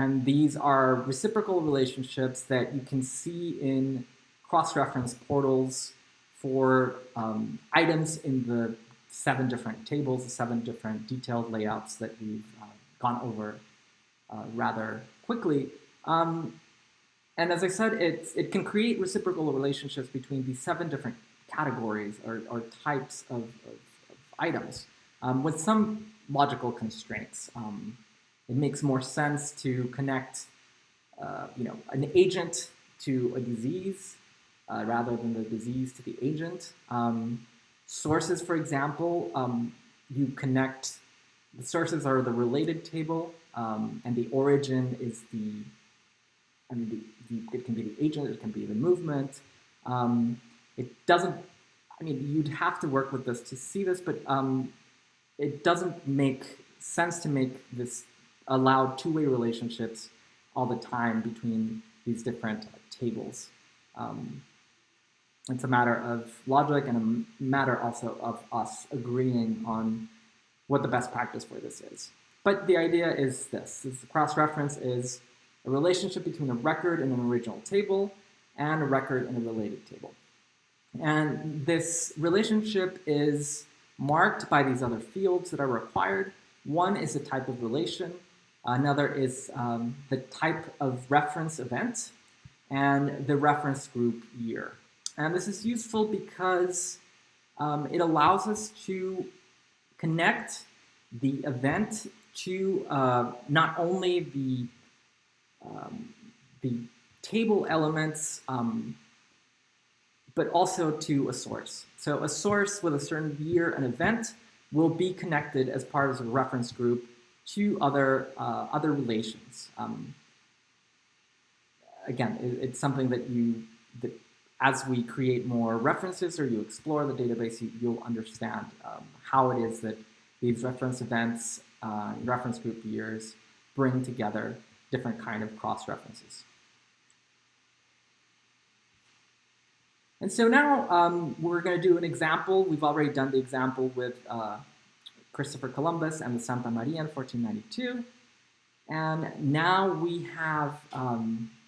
And these are reciprocal relationships that you can see in cross-reference portals for items in the 7 different tables, the 7 different detailed layouts that we've gone over rather quickly. And as I said, it can create reciprocal relationships between these 7 different categories or types of items with some logical constraints. It makes more sense to connect an agent to a disease rather than the disease to the agent. Sources, for example, you connect, the sources are the related table, and the origin is it can be the agent, it can be the movement. It doesn't, you'd have to work with this to see this, but it doesn't make sense to make this allow two-way relationships all the time between these different tables. It's a matter of logic and a matter also of us agreeing on what the best practice for this is. But the idea is this. The cross-reference is a relationship between a record in an original table and a record in a related table. And this relationship is marked by these other fields that are required. One is the type of relation. Another is the type of reference event and the reference group year. And this is useful because it allows us to connect the event to not only the table elements, but also to a source. So a source with a certain year and event will be connected as part of a reference group to other relations. Again, it's something that as we create more references or you explore the database, you'll understand how it is that these reference events, reference group years, bring together different kind of cross-references. And so now we're going to do an example. We've already done the example with Christopher Columbus and the Santa Maria in 1492. And now we have,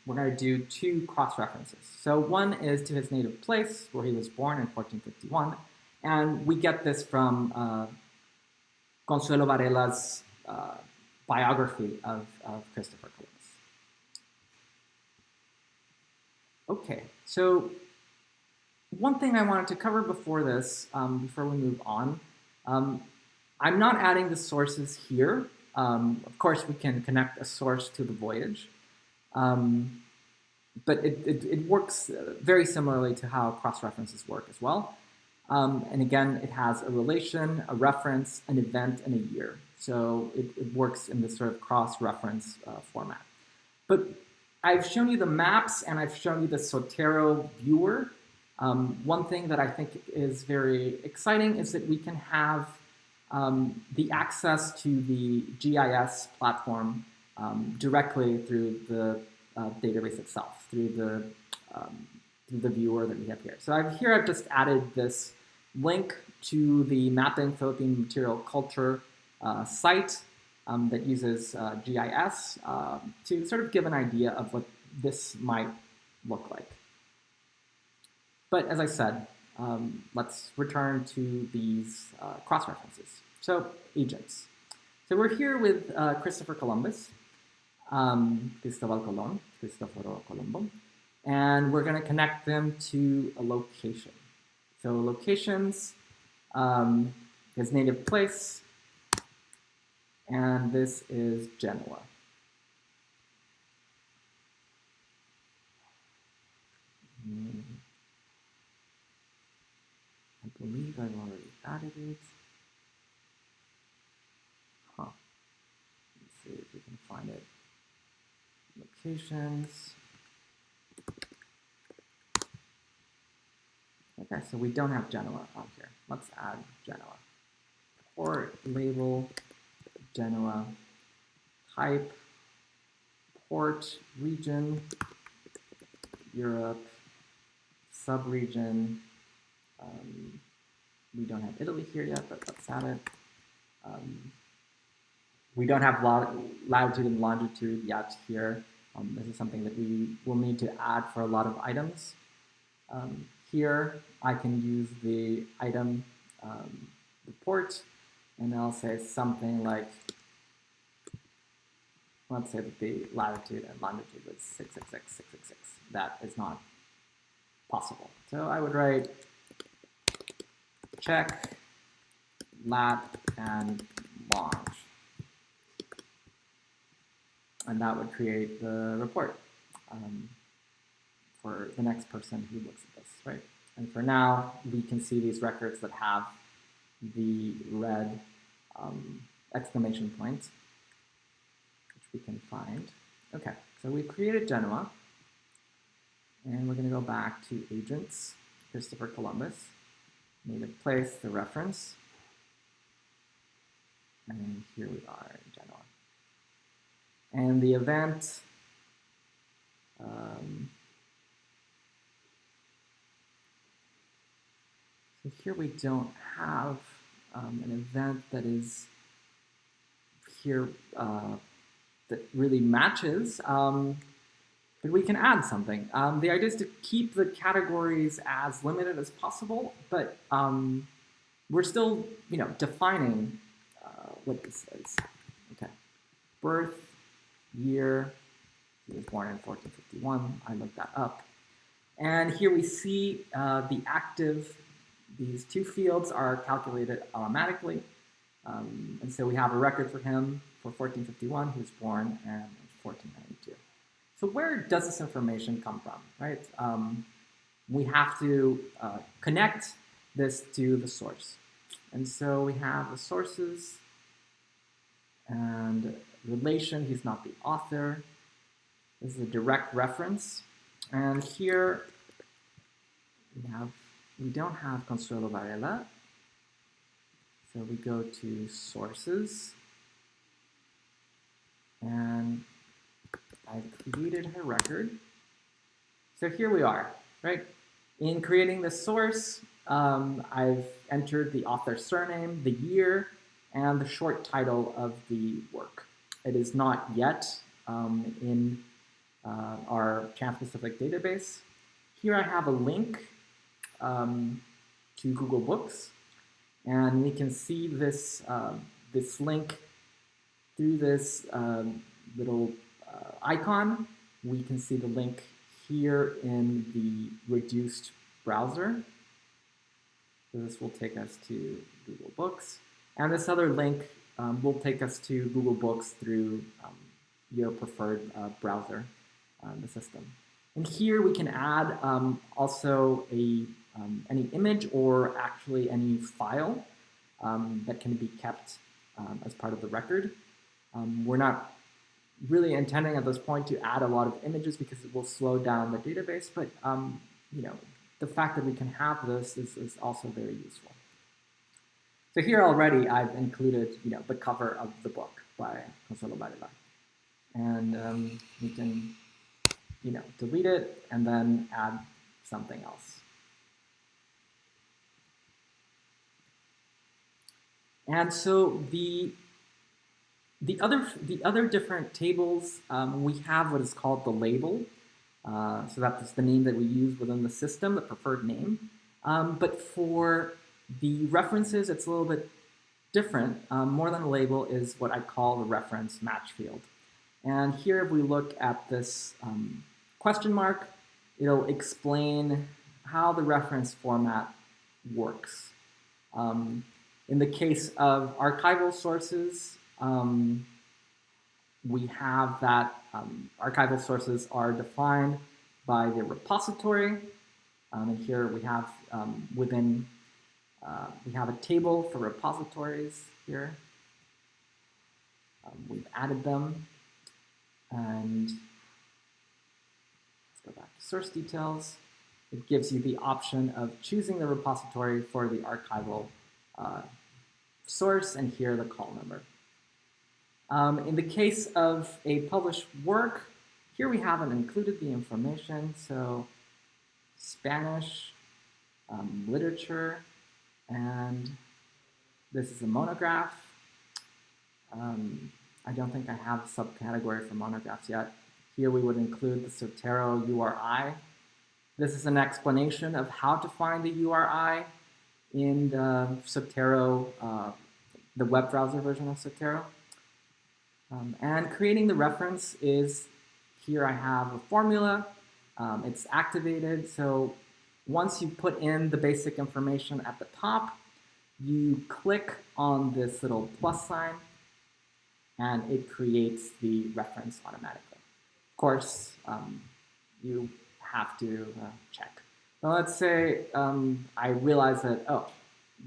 we're going to do 2 cross-references. So one is to his native place, where he was born in 1451. And we get this from Consuelo Varela's biography of Christopher Columbus. Okay, so one thing I wanted to cover before this, before we move on, I'm not adding the sources here. Of course, we can connect a source to the voyage, but it works very similarly to how cross-references work as well. And again, it has a relation, a reference, an event, and a year. So it works in this sort of cross-reference format. But I've shown you the maps and I've shown you the Zotero viewer. One thing that I think is very exciting is that we can have the access to the GIS platform directly through the database itself, through the viewer that we have here. So I've just added this link to the Mapping Philippine Material Culture site that uses GIS to sort of give an idea of what this might look like. But as I said, let's return to these cross-references. So agents. So we're here with Christopher Columbus, Cristobal Colombo, and we're going to connect them to a location. So locations, his native place, and this is Genoa. I believe I've already added it. Let's see if we can find it. Locations. Okay, so we don't have Genoa on here. Let's add Genoa. Port label, Genoa. Type, port, region, Europe, subregion. We don't have Italy here yet, but let's add it. We don't have latitude and longitude yet here. This is something that we will need to add for a lot of items. Here, I can use the item report, and I'll say something like, let's say that the latitude and longitude was 666, 666. That is not possible. So I would write check lat and long. And that would create the report for the next person who looks at this, right? And for now, we can see these records that have the red exclamation point, which we can find. Okay, so we created Genoa, and we're going to go back to agents, Christopher Columbus, native place, the reference, and here we are in Genoa. And the event, so here we don't have an event that is here that really matches, but we can add something. The idea is to keep the categories as limited as possible, but we're still, defining what this is. Okay, birth, year, he was born in 1451, I looked that up. And here we see these two fields are calculated automatically. And so we have a record for him for 1451, he was born in 1492. So where does this information come from, right? We have to connect this to the source. And so we have the sources and relation, he's not the author. This is a direct reference. And here we don't have Consuelo Varela. So we go to sources, and I created her record. So here we are, right? In creating the source, I've entered the author's surname, the year, and the short title of the work. It is not yet in our chance-specific database. Here I have a link to Google Books, and we can see this, this link through this little icon. We can see the link here in the reduced browser. So this will take us to Google Books. And this other link will take us to Google Books through your preferred browser in the system. And here we can add also any image or actually any file that can be kept as part of the record. We're not really intending at this point to add a lot of images because it will slow down the database, but the fact that we can have this is also very useful. So here already I've included the cover of the book by Consuelo Varela. And we can delete it and then add something else. And so the other different tables, we have what is called the label. So that's the name that we use within the system, the preferred name. But for the references, it's a little bit different. More than a label is what I call the reference match field. And here, if we look at this question mark, it'll explain how the reference format works. In the case of archival sources, we have that archival sources are defined by the repository. And here we have we have a table for repositories here. We've added them. And let's go back to source details. It gives you the option of choosing the repository for the archival source, and here the call number. In the case of a published work, here we haven't included the information, so Spanish, literature, and this is a monograph. I don't think I have a subcategory for monographs yet. Here we would include the Zotero URI. This is an explanation of how to find the URI in the Zotero, the web browser version of Zotero. And creating the reference is, here I have a formula. It's activated, so once you put in the basic information at the top, you click on this little plus sign, and it creates the reference automatically. Of course, you have to check. Now let's say I realize that,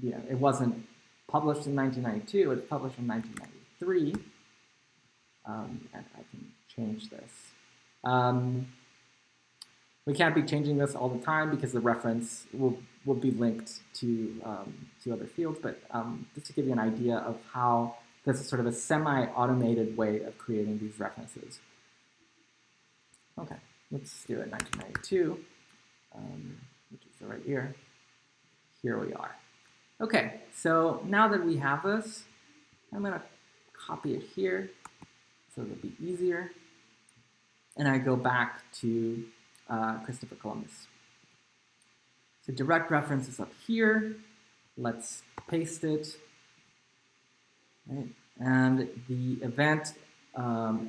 it wasn't published in 1992, it was published in 1993, and I can change this. We can't be changing this all the time because the reference will be linked to other fields, but just to give you an idea of how this is sort of a semi-automated way of creating these references. Okay, let's do it 1992, which is right here. Here we are. Okay, so now that we have this, I'm going to copy it here so it'll be easier. And I go back to Christopher Columbus. So direct reference is up here. Let's paste it. Right. And the event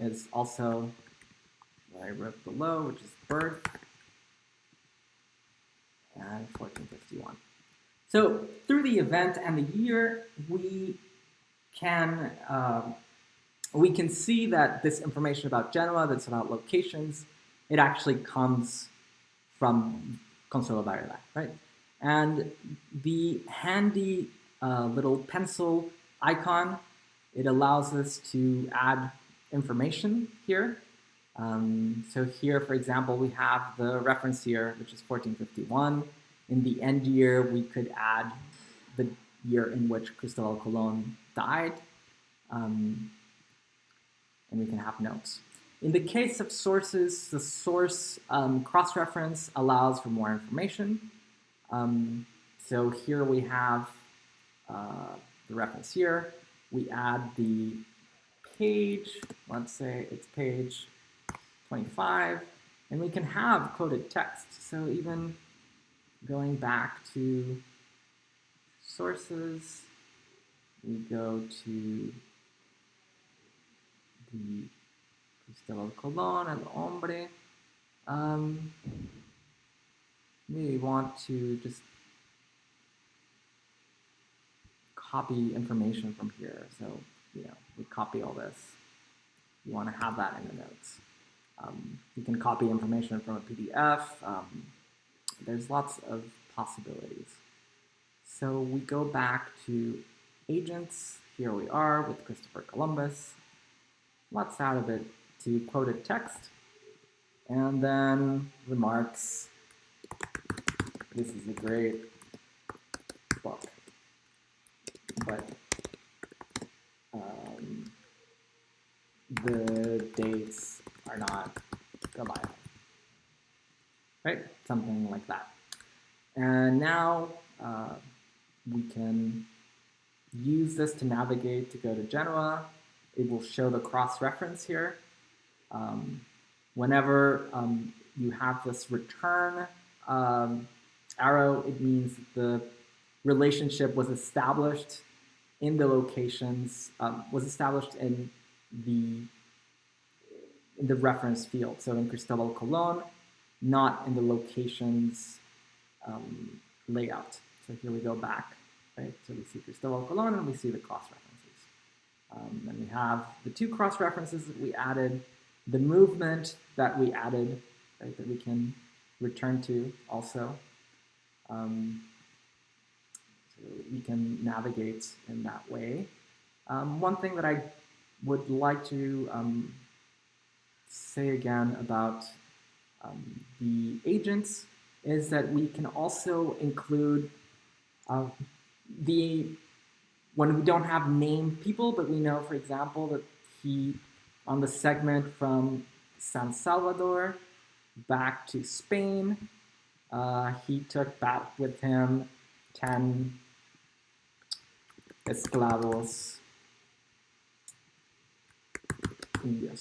is also what I wrote below, which is birth, and 1451. So through the event and the year, we can see that this information about Genoa, that's about locations, it actually comes from Consuelo Varela, right? And the handy little pencil icon, it allows us to add information here. So here, for example, we have the reference here, which is 1451. In the end year, we could add the year in which Cristobal Colon died, and we can have notes. In the case of sources, the source cross-reference allows for more information. So here we have the reference here. We add the page, let's say it's page 25, and we can have coded text. So even going back to sources, we go to the Cristobal Colon, El Hombre. We want to just copy information from here. So, we copy all this. You want to have that in the notes. You can copy information from a PDF. There's lots of possibilities. So we go back to agents. Here we are with Christopher Columbus. Lots out of it to quoted text. And then remarks. This is a great book, but the dates are not reliable, right? Something like that. And now we can use this to navigate to go to Genoa. It will show the cross-reference here. Whenever you have this return arrow, it means that the relationship was established in the locations, was established in the reference field. So in Cristobal Colon, not in the locations layout. So here we go back, right? So we see Cristobal Colon and we see the cross-references. And we have the two cross-references that we added, the movement that we added, right, that we can return to also. So we can navigate in that way. One thing that I would like to say again about the agents is that we can also include when we don't have named people, but we know, for example, that on the segment from San Salvador back to Spain, he took back with him 10 esclavos previous.